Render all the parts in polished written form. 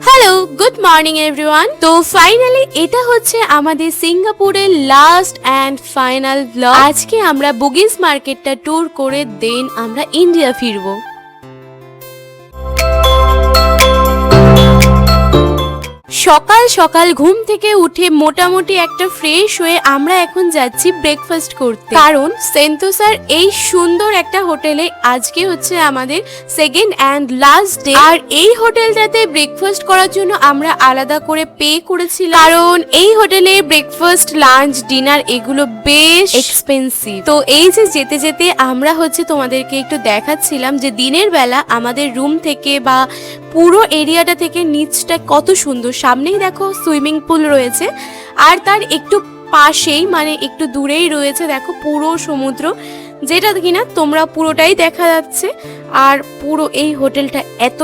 Hello, good morning everyone. তো finally এটা হচ্ছে আমাদের সিঙ্গাপুরের লাস্ট অ্যান্ড ফাইনাল ব্লগ। আজকে আমরা বুগিস মার্কেটটা ট্যুর করে দেন আমরা ইন্ডিয়া ফিরবো। সকাল সকাল ঘুম থেকে উঠে মোটামুটি একটা ফ্রেশ হয়ে আমরা এখন যাচ্ছি ব্রেকফাস্ট করতে, কারণ সেন্টোসার এই সুন্দর একটা হোটেলে আজকে হচ্ছে আমাদের সেকেন্ড অ্যান্ড লাস্ট ডে। আর এই হোটেলটাতে ব্রেকফাস্ট করার জন্য আমরা আলাদা করে পে করেছিলাম, কারণ এই হোটেলে ব্রেকফাস্ট, লাঞ্চ, ডিনার এগুলো বেশ এক্সপেন্সিভ। তো এই যে যেতে যেতে আমরা হচ্ছে তোমাদেরকে একটু দেখাচ্ছিলাম যে দিনের বেলা আমাদের রুম থেকে বা পুরো এরিয়াটা থেকে নিচটা কত সুন্দর। সামনেই দেখো সুইমিং পুল রয়েছে, আর তার একটু পাশেই মানে একটু দূরেই রয়েছে দেখো পুরো সমুদ্র, যেটা কিনা তোমরা পুরোটাই দেখা যাচ্ছে। আর পুরো এই হোটেলটা এত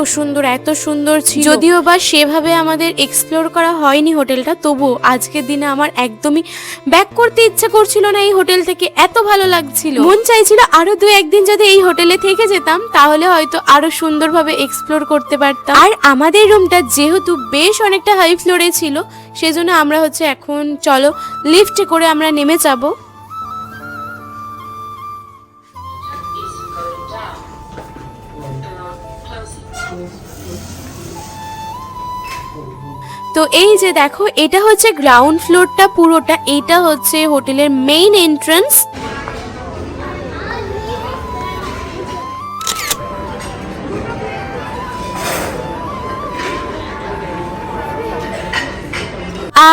সুন্দর ছিল, যদিও বা সেভাবে আমাদের এক্সপ্লোর করা হয়নি হোটেলটা, তবুও আজকের দিনে আমার একদমই ব্যাক করতে ইচ্ছা করছিল না এই হোটেল থেকে, এত ভালো লাগছিল। মন চাইছিল আরো 2-1 দিন যদি এই হোটেলে থেকে যেতাম তাহলে হয়তো আরো সুন্দরভাবে এক্সপ্লোর করতে পারতাম। আর আমাদের রুমটা যেহেতু বেশ অনেকটা হাই ফ্লোরে ছিল, সেজন্য আমরা হচ্ছে এখন চলো লিফটে করে আমরা নেমে যাবো। তো এই যে দেখো এটা হচ্ছে গ্রাউন্ড ফ্লোরটা পুরোটা, এটা হচ্ছে হোটেলের মেইন এন্ট্রান্স।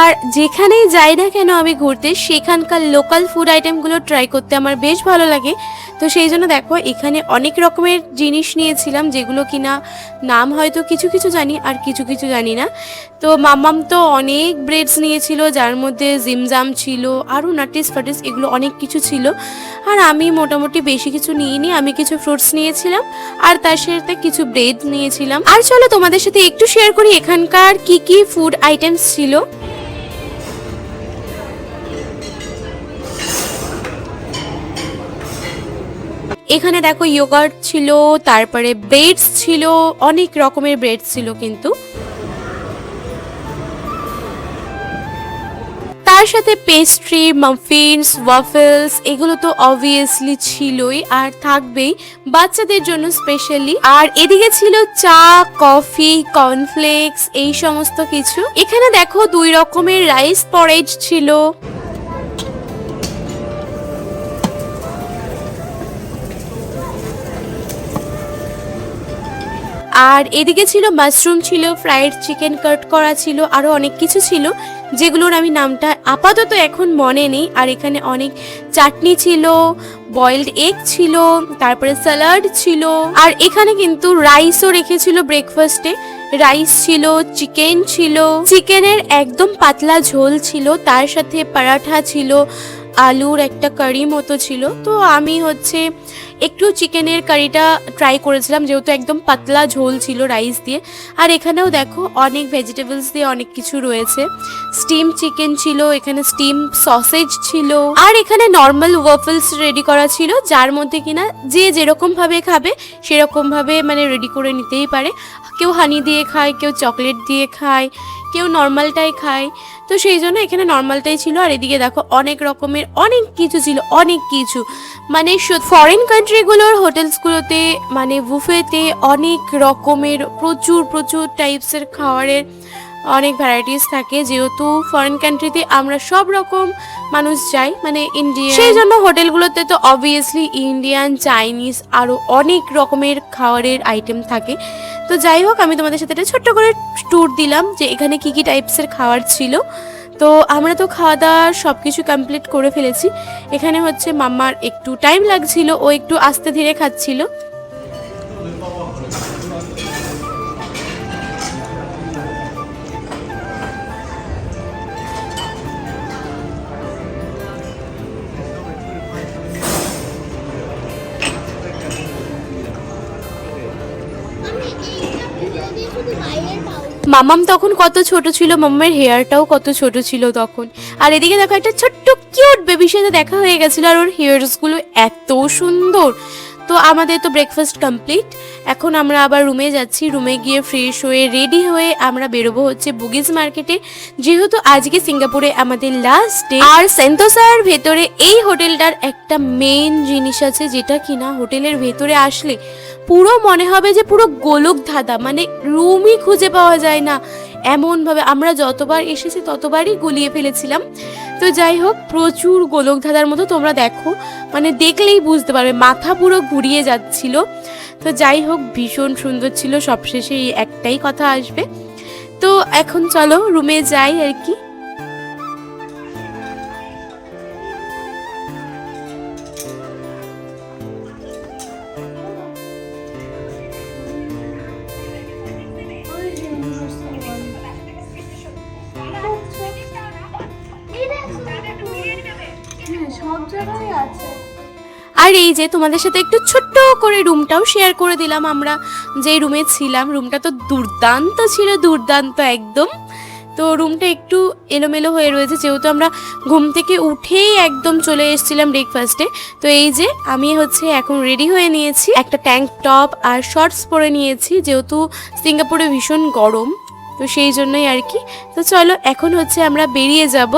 আর যেখানেই যাই না কেন আমি ঘুরতে, সেখানকার লোকাল ফুড আইটেমগুলো ট্রাই করতে আমার বেশ ভালো লাগে। তো সেই জন্য দেখো এখানে অনেক রকমের জিনিস নিয়েছিলাম, যেগুলো কিনা নাম হয়তো কিছু কিছু জানি আর কিছু কিছু জানি না। তো মাম্মাম তো অনেক ব্রেডস নিয়েছিল, যার মধ্যে জিমজাম ছিল, আরও নাটিস ফাটিস এগুলো অনেক কিছু ছিল। আর আমি মোটামুটি বেশি কিছু নিইনি, আমি কিছু ফ্রুটস নিয়েছিলাম আর তার সাথে কিছু ব্রেড নিয়েছিলাম। আর চলো তোমাদের সাথে একটু শেয়ার করি এখানকার কি কি ফুড আইটেমস ছিল। এখানে দেখো ইয়োগার্ট ছিল, তারপরে ব্রেডস ছিল, অনেক রকমের ব্রেড ছিল কিন্তু। তার সাথে পেস্ট্রি, মাফিনস, ওয়াফেলস এগুলো তো অবভিয়াসলি ছিলই আর থাকবেই বাচ্চাদের জন্য স্পেশালি। আর এদিকে ছিল চা, কফি, কর্নফ্লেক্স এই সমস্ত কিছু। এখানে দেখো 2 রকমের রাইস পরেজ ছিল। আর এদিকে ছিল মাশরুম ছিল, ফ্রাইড চিকেন কাট করা ছিল, আরও অনেক কিছু ছিল যেগুলোর আমি নামটা আপাতত এখন মনে নেই। আর এখানে অনেক চাটনি ছিল, বয়েলড এগ ছিল, তারপরে স্যালাড ছিল। আর এখানে কিন্তু রাইসও রেখেছিল ব্রেকফাস্টে, রাইস ছিল, চিকেন ছিল, চিকেনের একদম পাতলা ঝোল ছিল, তার সাথে পরাঠা ছিল, আলুর একটা কারি মতো ছিল। তো আমি হচ্ছে একটু চিকেনের কারিটা ট্রাই করেছিলাম, যেহেতু একদম পাতলা ঝোল ছিল রাইস দিয়ে। আর এখানেও দেখো অনেক ভেজিটেবলস দিয়ে অনেক কিছু রয়েছে, স্টিম চিকেন ছিল, এখানে স্টিম সসেজ ছিল, আর এখানে নর্মাল ওয়াফেলস রেডি করা ছিল, যার মধ্যে কিনা যে যেরকম ভাবে খাবে সেরকম ভাবে মানে রেডি করে নিতেই পারে। কেউ হানি দিয়ে খায়, কেউ চকলেট দিয়ে খায়, কেউ নর্মালটাই খায়। তো সেই জন্য এখানে নর্মালটাই ছিল। আর এদিকে দেখো অনেক রকমের অনেক কিছু ছিল, অনেক কিছু মানে ফরেন কান্ট্রিগুলোর হোটেলসগুলোতে মানে বুফেতে অনেক রকমের প্রচুর টাইপসের খাবারের অনেক ভ্যারাইটিস থাকে। যেহেতু ফরেন কান্ট্রিতে আমরা সব রকম মানুষ যাই, মানে ইন্ডিয়ান, সেই জন্য হোটেলগুলোতে তো অবভিয়াসলি ইন্ডিয়ান, চাইনিজ আরও অনেক রকমের খাবারের আইটেম থাকে। তো যাই হোক, আমি তোমাদের সাথে একটা ছোট্ট করে ট্যুর দিলাম যে এখানে কি কি টাইপসের খাবার ছিল। তো আমরা তো খাওয়া দাওয়া সব কিছু কমপ্লিট করে ফেলেছি। এখানে হচ্ছে মাম্মার একটু টাইম লাগছিল, ও একটু আস্তে ধীরে খাচ্ছিল। মামাম তখন কত ছোট ছিল, মাম্মার হেয়ারটাও কত ছোট ছিল তখন। আর এদিকে দেখো একটা ছোট্ট কিউট বেবির সাথে দেখা হয়ে গেছিল, আর ওর হেয়ারসগুলো এত সুন্দর। তো আমাদের তো ব্রেকফাস্ট কমপ্লিট। এখন আমরা আবার রুমে যাচ্ছি। রুমে গিয়ে ফ্রেশ হয়ে রেডি হয়ে আমরা বেরোবো হচ্ছে বুগিজ মার্কেটে, যেহেতু আজকে সিঙ্গাপুরে আমাদের লাস্ট ডে। আর সেন্তোসার ভেতরে এই হোটেলটার একটা মেন জিনিস আছে, যেটা কিনা হোটেলের ভেতরে আসলে পুরো মনে হবে যে পুরো গোলক ধাঁধা, মানে রুমই খুঁজে পাওয়া যায় না এমনভাবে। আমরা যতবার এসেছি ততবারই গুলিয়ে ফেলেছিলাম। তো যাই হোক, প্রচুর গোলক ধাঁধার মতো, তোমরা দেখো মানে দেখলেই বুঝতে পারবে, মাথা পুরো ঘুরিয়ে যাচ্ছিল। তো যাই হোক, ভীষণ সুন্দর ছিল। সবশেষে এই একটাই কথা আসবে। তো এখন চলো রুমে যাই আর কি। আর এই যে তোমাদের সাথে একটু ছোট্ট করে রুমটাও শেয়ার করে দিলাম। আমরা যে রুমে ছিলাম, রুমটা তো দুর্দান্ত ছিল, দুর্দান্ত একদম। তো রুমটা একটু এলোমেলো হয়ে রয়েছে, যেহেতু আমরা ঘুম থেকে উঠেই একদম চলে এসেছিলাম ব্রেকফাস্টে। তো এই যে আমি হচ্ছে এখন রেডি হয়ে নিয়েছি, একটা ট্যাঙ্ক টপ আর শর্টস পরে নিয়েছি, যেহেতু সিঙ্গাপুরে ভীষণ গরম, তো সেই জন্যই আর কি। তো চলো এখন হচ্ছে আমরা বেরিয়ে যাব।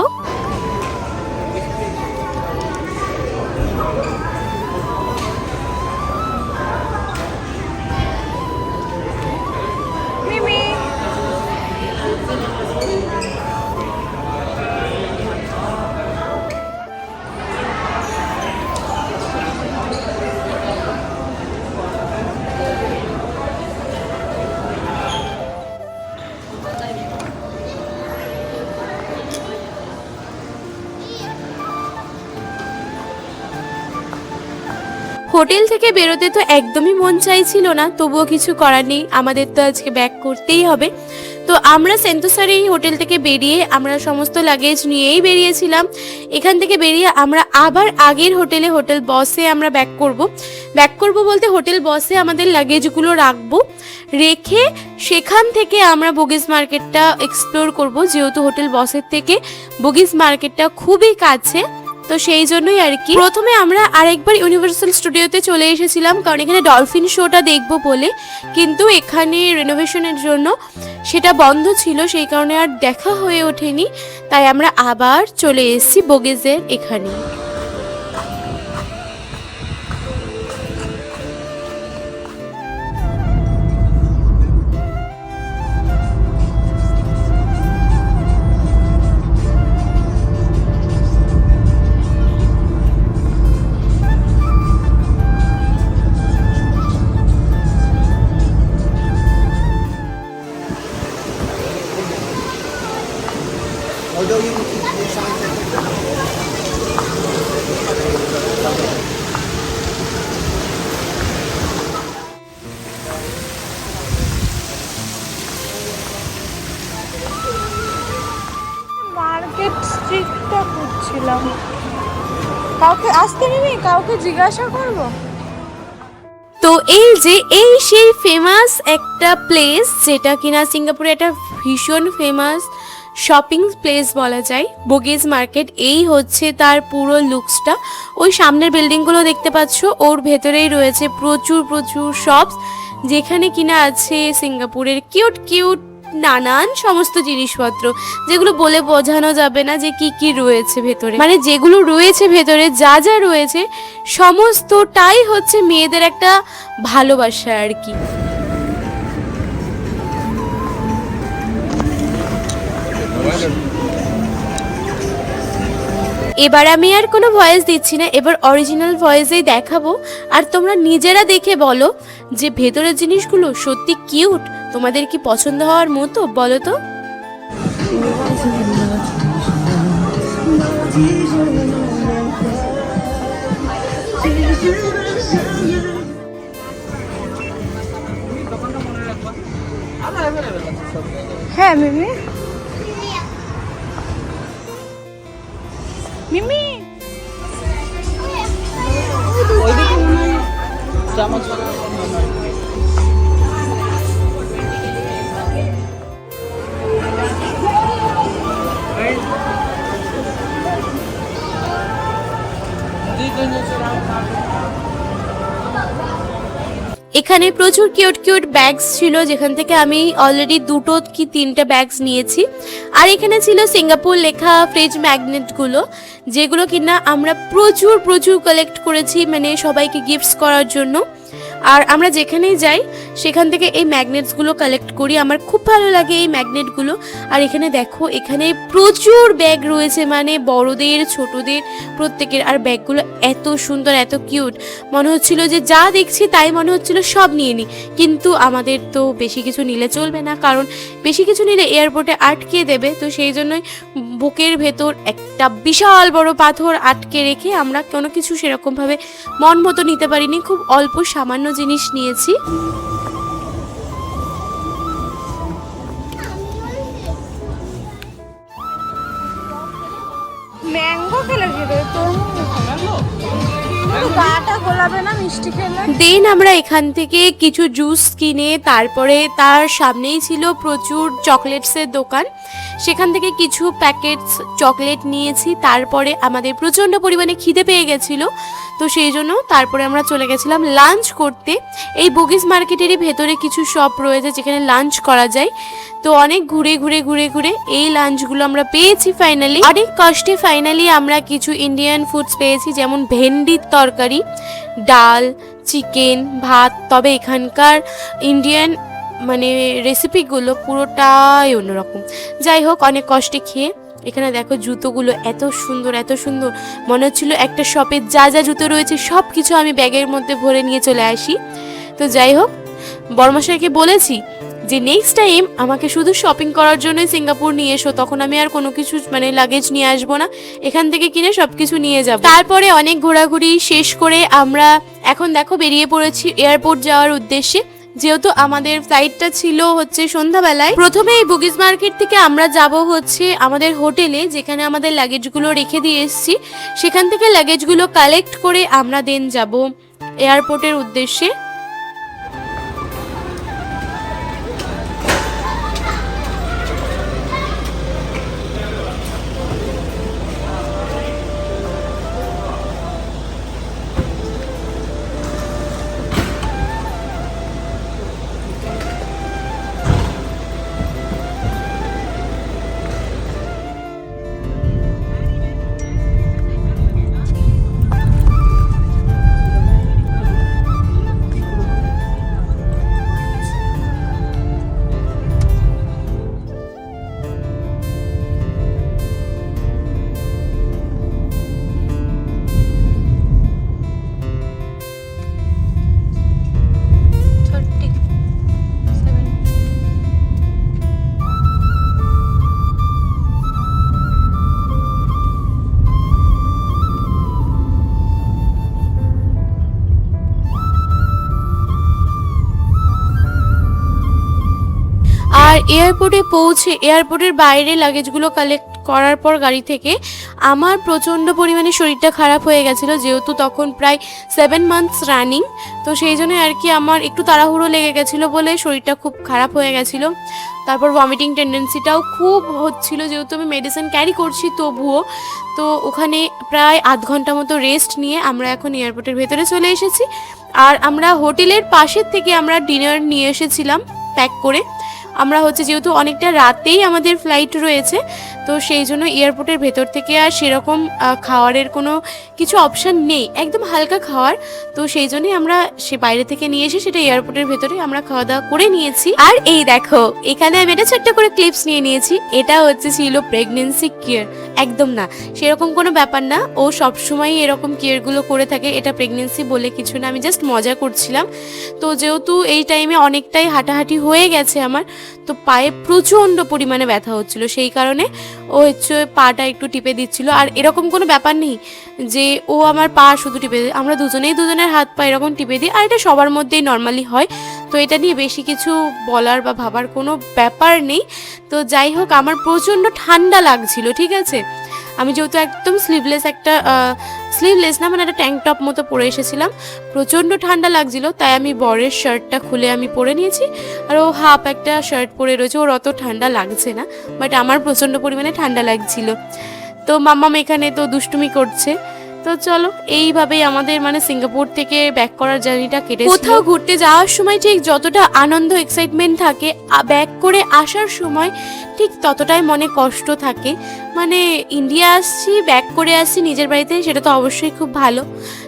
হোটেল থেকে বেরোতে তো একদমই মন চাইছিল না, তবুও কিছু করার নেই, আমাদের তো আজকে ব্যাক করতেই হবে। তো আমরা সেন্তোসার এই হোটেল থেকে বেরিয়ে আমরা সমস্ত লাগেজ নিয়েই বেরিয়েছিলাম। এখান থেকে বেরিয়ে আমরা আবার আগের হোটেলে, হোটেল বসে আমরা ব্যাক করব বলতে হোটেল বসে আমাদের লাগেজগুলো রাখবো, রেখে সেখান থেকে আমরা বুগিজ মার্কেটটা এক্সপ্লোর করব, যেহেতু হোটেল বসের থেকে বুগিজ মার্কেটটা খুবই কাছে। তো সেই জন্যই আর কি প্রথমে আমরা আরেকবার ইউনিভার্সাল স্টুডিওতে চলে এসেছিলাম, কারণ এখানে ডলফিন শোটা দেখবো বলে, কিন্তু এখানে রেনোভেশনের জন্য সেটা বন্ধ ছিল, সেই কারণে আর দেখা হয়ে ওঠেনি। তাই আমরা আবার চলে এসেছি বুগিজের এখানে। মার্কেট স্ট্রিটটা খুঁজছিলাম, কাউকে আসতে নেই, কাউকে জিজ্ঞাসা করব। তো এই যে এই সেই ফেমাস একটা প্লেস, যেটা কিনা সিঙ্গাপুরে একটা ভীষণ ফেমাস শপিং প্লেস বলা যায়, বুগিজ মার্কেট। এই হচ্ছে তার পুরো লুকসটা। ওই সামনের বিল্ডিংগুলো দেখতে পাচ্ছ, ওর ভেতরেই রয়েছে প্রচুর প্রচুর শপস, যেখানে কিনা আছে সিঙ্গাপুরের কিউট কিউট নানান সমস্ত জিনিসপত্র, যেগুলো বলে বোঝানো যাবে না যে কি কি রয়েছে ভেতরে। মানে যেগুলো রয়েছে ভেতরে, যা যা রয়েছে সমস্তটাই হচ্ছে মেয়েদের একটা ভালোবাসা আর কি। এবার আমি আর কোনো ভয়েস দিচ্ছি না, এবার অরিজিনাল ভয়েসেই দেখাবো, আর তোমরা নিজেরা দেখে বলো যে ভেতরের জিনিসগুলো সত্যি কিউট, তোমাদের কি পছন্দ হওয়ার মতো, বলো তো। হ্যাঁ মিমি, মিমি ওইদিকে মনে হয় জামা এখানে প্রচুর কিউট কিউট ব্যাগস ছিল, যেখান থেকে আমি অলরেডি 2 কি 3টে ব্যাগস নিয়েছি। আর এখানে ছিল সিঙ্গাপুর লেখা ফ্রিজ ম্যাগনেটগুলো, যেগুলো কিনা আমরা প্রচুর প্রচুর কালেক্ট করেছি, মানে সবাইকে গিফটস করার জন্য। আর আমরা যেখানেই যাই সেখান থেকে এই ম্যাগনেটসগুলো কালেক্ট করি, আমার খুব ভালো লাগে এই ম্যাগনেটগুলো। আর এখানে দেখো, এখানে প্রচুর ব্যাগ রয়েছে, মানে বড়দের ছোটদের প্রত্যেকের। আর ব্যাগগুলো এত সুন্দর, এত কিউট, মনে হচ্ছিল যে যা দেখছি তাই মনে হচ্ছিল সব নিয়ে নিই। কিন্তু আমাদের তো বেশি কিছু নিলে চলবে না, কারণ বেশি কিছু নিলে এয়ারপোর্টে আটকে দেবে। তো সেই জন্যই বুকের ভেতর একটা বিশাল বড় পাথর আটকে রেখে আমরা কোনো কিছু সেরকমভাবে মন মতো নিতে পারিনি, খুব অল্প সামান্য জিনিস নিয়েছি। ম্যাঙ্গো খেলে কি রে তরমুজ? গাটা গোলাবে না মিষ্টি খেলে? দেন আমরা এখান থেকে কিছু জুস কিনে, তারপরে তার সামনেই ছিল প্রচুর চকলেটসের দোকান, সেখান থেকে কিছু প্যাকেটস চকলেট নিয়েছি। তারপরে আমাদের প্রচণ্ড পরিমাণে খিদে পেয়ে গেছিলো, তো সেই জন্য তারপরে আমরা চলে গেছিলাম লাঞ্চ করতে। এই বুগিস মার্কেটেরই ভেতরে কিছু শপ রয়েছে যেখানে লাঞ্চ করা যায়। তো অনেক ঘুরে ঘুরে ঘুরে ঘুরে এই লাঞ্চগুলো আমরা পেয়েছি ফাইনালি। অনেক কষ্টে ফাইনালি আমরা কিছু ইন্ডিয়ান ফুডস পেয়েছি, যেমন ভেন্ডির তরকারি, ডাল, চিকেন, ভাত। তবে এখানকার ইন্ডিয়ান মানে রেসিপিগুলো পুরোটাই অন্যরকম। যাই হোক, অনেক কষ্টে খেয়ে। এখানে দেখো জুতোগুলো এত সুন্দর, এত সুন্দর, মনে হচ্ছিল একটা শপে যা যা জুতো রয়েছে সব কিছু আমি ব্যাগের মধ্যে ভরে নিয়ে চলে আসি। তো যাই হোক, বড়মশাইকে বলেছি যে নেক্সট টাইম আমাকে শুধু শপিং করার জন্যই সিঙ্গাপুর নিয়ে এসো, তখন আমি আর কোনো কিছু মানে লাগেজ নিয়ে আসবো না, এখান থেকে কিনে সব কিছু নিয়ে যাব। তারপরে অনেক ঘোরাঘুরি শেষ করে আমরা এখন দেখো বেরিয়ে পড়েছি এয়ারপোর্ট যাওয়ার উদ্দেশ্যে। যেহেতু আমাদের ফ্লাইটটা ছিল হচ্ছে সন্ধ্যাবেলায়, প্রথমে এই বুগিস মার্কেট থেকে আমরা যাব হচ্ছে আমাদের হোটেলে, যেখানে আমাদের লাগেজগুলো রেখে দিয়ে এসেছি। সেখান থেকে লাগেজগুলো কালেক্ট করে আমরা দেন যাব এয়ারপোর্টের উদ্দেশ্যে। আর এয়ারপোর্টে পৌঁছে এয়ারপোর্টের বাইরে লাগেজগুলো কালেক্ট করার পর গাড়ি থেকে আমার প্রচণ্ড পরিমাণে শরীরটা খারাপ হয়ে গেছিলো, যেহেতু তখন প্রায় 7 মান্থস রানিং। তো সেই জন্য আর কি আমার একটু তাড়াহুড়ো লেগে গেছিলো বলে শরীরটা খুব খারাপ হয়ে গেছিলো। তারপর ভমিটিং টেন্ডেন্সিটাও খুব হচ্ছিলো, যেহেতু আমি মেডিসিন ক্যারি করছি তবুও। তো ওখানে প্রায় আধ ঘন্টা মতো রেস্ট নিয়ে আমরা এখন এয়ারপোর্টের ভেতরে চলে এসেছি। আর আমরা হোটেলের পাশের থেকে আমরা ডিনার নিয়ে এসেছিলাম প্যাক করে। আমরা হচ্ছে যেহেতু অনেকটা রাতেই আমাদের ফ্লাইট রয়েছে, তো সেই জন্য এয়ারপোর্টের ভেতর থেকে আর সেরকম খাওয়ারের কোনো কিছু অপশান নেই, একদম হালকা খাওয়ার। তো সেই জন্যই আমরা সে বাইরে থেকে নিয়ে এসে সেটা এয়ারপোর্টের ভেতরে আমরা খাওয়া দাওয়া করে নিয়েছি। আর এই দেখো, এখানে আমি এটা ছোট্ট করে ক্লিপস নিয়ে নিয়েছি। এটা হচ্ছে ছিল প্রেগনেন্সি কেয়ার, একদম না সেরকম কোনো ব্যাপার না, ও সবসময় এরকম কেয়ারগুলো করে থাকে, এটা প্রেগনেন্সি বলে কিছু না, আমি জাস্ট মজা করছিলাম। তো যেহেতু এই টাইমে অনেকটাই হাঁটাহাঁটি হয়ে গেছে আমার, তো পায়ে প্রচণ্ড পরিমাণে ব্যথা হচ্ছিল, সেই কারণে ও হচ্ছে পাটা একটু টিপে দিচ্ছিল। আর এরকম কোনো ব্যাপার নেই যে ও আমার পা শুধু টিপে দেয়, আমরা দুজনেই দুজনের হাত পা এরকম টিপে দিই, আর এটা সবার মধ্যেই নর্মালি হয়। তো এটা নিয়ে বেশি কিছু বলার বা ভাবার কোনো ব্যাপার নেই। তো যাই হোক, আমার প্রচণ্ড ঠান্ডা লাগছিল, ঠিক আছে। আমি যেহেতু একদম স্লিভলেস না, মানে একটা ট্যাঙ্ক টপ মতো পরে এসেছিলাম, প্রচণ্ড ঠান্ডা লাগছিল, তাই আমি বরের শার্টটা খুলে আমি পরে নিয়েছি। আর ও হাফ একটা শার্ট পরে রয়েছে, ওর অত ঠান্ডা লাগছে না, বাট আমার প্রচণ্ড পরিমাণে ঠান্ডা লাগছিল। তো মাম্মাম এখানে তো দুষ্টুমি করছে, তো চলো এইভাবেই আমাদের মানে সিঙ্গাপুর থেকে ব্যাক করার জার্নিটা কেটেছে। কোথাও ঘুরতে যাওয়ার সময় ঠিক যতটা আনন্দ এক্সাইটমেন্ট থাকে, ব্যাক করে আসার সময় ঠিক ততটাই মনে কষ্ট থাকে। মানে ইন্ডিয়া আসছি, ব্যাক করে আসছি নিজের বাড়িতে, সেটা তো অবশ্যই খুব ভালো,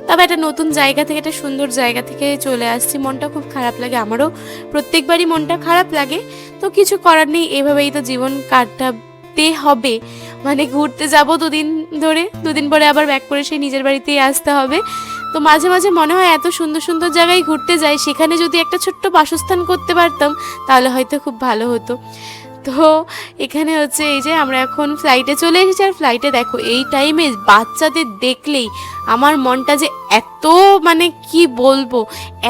তবে একটা নতুন জায়গা থেকে, একটা সুন্দর জায়গা থেকে চলে আসছি, মনটা খুব খারাপ লাগে। আমারও প্রত্যেকবারই মনটা খারাপ লাগে, তো কিছু করার নেই, এভাবেই তো জীবন কাটাতে হবে। মানে ঘুরতে যাব দুদিন ধরে, দুদিন পরে আবার ব্যাক করে সেই নিজের বাড়িতেই আসতে হবে। তো মাঝে মাঝে মনে হয় এত সুন্দর সুন্দর জায়গায় ঘুরতে যাই, সেখানে যদি একটা ছোট্ট বাসস্থান করতে পারতাম তাহলে হয়তো খুব ভালো হতো। তো এখানে হচ্ছে এই যে আমরা এখন ফ্লাইটে চলে এসেছি, আর ফ্লাইটে দেখো এই টাইমে বাচ্চাদের দেখলেই আমার মনটা যে এত মানে কি বলবো,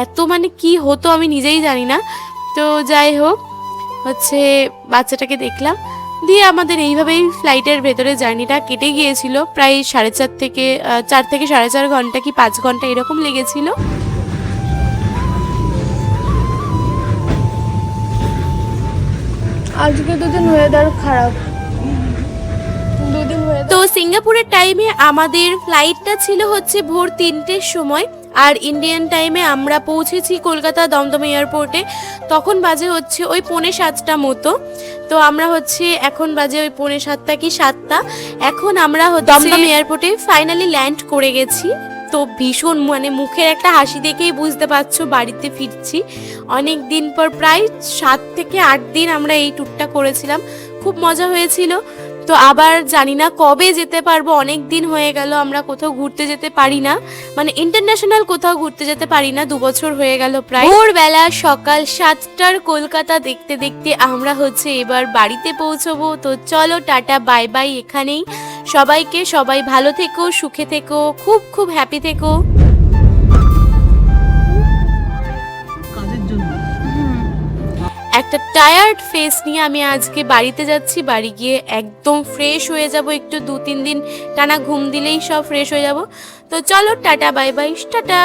এত মানে কি হতো আমি নিজেই জানি না। তো যাই হোক, হচ্ছে বাচ্চাটাকে দেখলাম, দিয়ে আমাদের এইভাবেই ফ্লাইটের ভেতরে জার্নিটা কেটে গিয়েছিল। প্রায় 4.5 থেকে 4 থেকে 4.5 ঘন্টা কি 5 ঘন্টা এরকম লেগেছিল। আজকে দুদিন ওয়েদার খারাপ, দুদিন তো সিঙ্গাপুরের টাইমে আমাদের ফ্লাইটটা ছিল হচ্ছে ভোর 3টের সময়, আর ইন্ডিয়ান টাইমে আমরা পৌঁছেছি কলকাতা দমদম এয়ারপোর্টে, তখন বাজে হচ্ছে ওই 6:45 মতো। তো আমরা হচ্ছে এখন বাজে ওই 6:45 কি 7টা, এখন আমরা দমদম এয়ারপোর্টে ফাইনালি ল্যান্ড করে গেছি। তো ভীষণ মানে মুখের একটা হাসি দেখেই বুঝতে পারছো বাড়িতে ফিরছি। অনেক দিন পর, প্রায় 7 থেকে 8 দিন আমরা এই ট্যুরটা করেছিলাম, খুব মজা হয়েছিল। তো আবার জানি না কবে যেতে পারবো, অনেক দিন হয়ে গেল আমরা কোথাও ঘুরতে যেতে পারি না, মানে ইন্টারন্যাশনাল কোথাও ঘুরতে যেতে পারি না, 2 বছর হয়ে গেল প্রায়। ভোরবেলা সকাল 7টার কলকাতা দেখতে দেখতে আমরা হচ্ছে এবার বাড়িতে পৌঁছবো। তো চলো টাটা বাই বাই এখানেই সবাইকে, সবাই ভালো থেকো, সুখে থেকো, খুব খুব হ্যাপি থেকো। একটা টায়ার্ড ফেস নিয়ে আমি আজকে বাড়িতে যাচ্ছি, বাড়ি গিয়ে একদম ফ্রেশ হয়ে যাব, একটু 2-3 দিন টানা ঘুম দিলেই সব ফ্রেশ হয়ে যাব। তো চলো টাটা বাই বাই, টাটা।